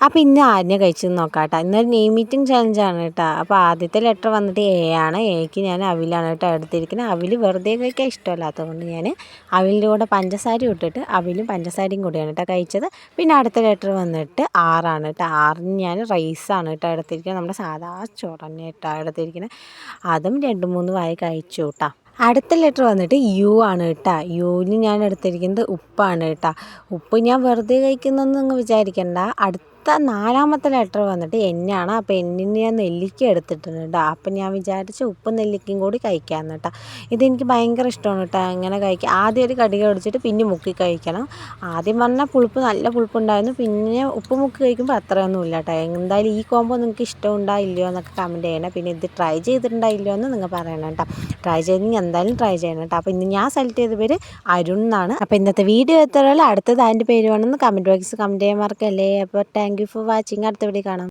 അപ്പോൾ ഇന്ന് ആദ്യം കഴിച്ചെന്ന് നോക്കാം കേട്ടോ. ഇന്നൊരു നെയിം മീറ്റിംഗ് ചലഞ്ചാണ് കേട്ടോ. അപ്പോൾ ആദ്യത്തെ ലെറ്റർ വന്നിട്ട് എ ആണ്. എക്ക് ഞാൻ അവിലാണ് കേട്ടോ എടുത്തിരിക്കുന്നത്. അവിൽ വെറുതെ കഴിക്കാൻ ഇഷ്ടമല്ലാത്തതുകൊണ്ട് ഞാൻ അവിലിൻ്റെ കൂടെ പഞ്ചസാര ഇട്ടിട്ട് അവിലും പഞ്ചസാരയും കൂടിയാണ് കേട്ടോ കഴിച്ചത്. പിന്നെ അടുത്ത ലെറ്റർ വന്നിട്ട് ആറാണ് കേട്ടോ. ആറിന് ഞാൻ റൈസാണ് കേട്ടോ എടുത്തിരിക്കുന്നത്. നമ്മുടെ സാധാ ചോറ് തന്നെ കേട്ടോ എടുത്തിരിക്കുന്നത്. അതും 2-3 വായി കഴിച്ചു കേട്ടോ. അടുത്ത ലെറ്റർ വന്നിട്ട് യു ആണ് കേട്ടോ. യുവിന് ഞാൻ എടുത്തിരിക്കുന്നത് ഉപ്പാണ് കേട്ടോ. ഉപ്പ് ഞാൻ വെറുതെ കഴിക്കുന്നൊന്നും നിങ്ങൾ വിചാരിക്കണ്ട. അടുത്ത 4ാമത്തെ ലെറ്റർ വന്നിട്ട് എന്നാണ്. അപ്പോൾ എന്നിന് ഞാൻ നെല്ലിക്ക എടുത്തിട്ടുണ്ട് കേട്ടോ. അപ്പം ഞാൻ വിചാരിച്ചു ഉപ്പും നെല്ലിക്കയും കൂടി കഴിക്കാമെന്ന് കേട്ടോ. ഇതെനിക്ക് ഭയങ്കര ഇഷ്ടമാണ് കേട്ടോ. അങ്ങനെ കഴിക്കുക. ആദ്യം ഒരു കടിക ഒടിച്ചിട്ട് പിന്നെ മുക്കി കഴിക്കണം. ആദ്യം പറഞ്ഞാൽ പുളിപ്പ് നല്ല പുളിപ്പുണ്ടായിരുന്നു. പിന്നെ ഉപ്പ് മുക്കി കഴിക്കുമ്പോൾ അത്രയൊന്നും ഇല്ല കേട്ടോ. എന്തായാലും ഈ കോമ്പോ നിങ്ങൾക്ക് ഇഷ്ടമുണ്ടായില്ലയോ എന്നൊക്കെ കമൻറ്റ് ചെയ്യണം. പിന്നെ ഇത് ട്രൈ ചെയ്തിട്ടുണ്ടായില്ലയോ എന്ന് നിങ്ങൾ പറയണം കേട്ടോ. ട്രൈ ചെയ്തെങ്കിൽ എന്തായാലും ട്രൈ ചെയ്യണം കേട്ടോ. അപ്പോൾ ഇന്ന് ഞാൻ സെലക്ട് ചെയ്ത പേര് അരുൺ എന്നാണ്. അപ്പോൾ ഇന്നത്തെ വീഡിയോ എത്രയുള്ള അടുത്തത് അതിൻ്റെ പേര് വേണമെന്ന് കമൻറ്റ് ബോക്സിൽ കമൻറ്റ് ചെയ്യാൻ മറക്കല്ലേ. അപ്പോൾ താങ്ക് യു ഫോർ വാച്ചിങ്. അടുത്ത വീഡിയോ കാണാം.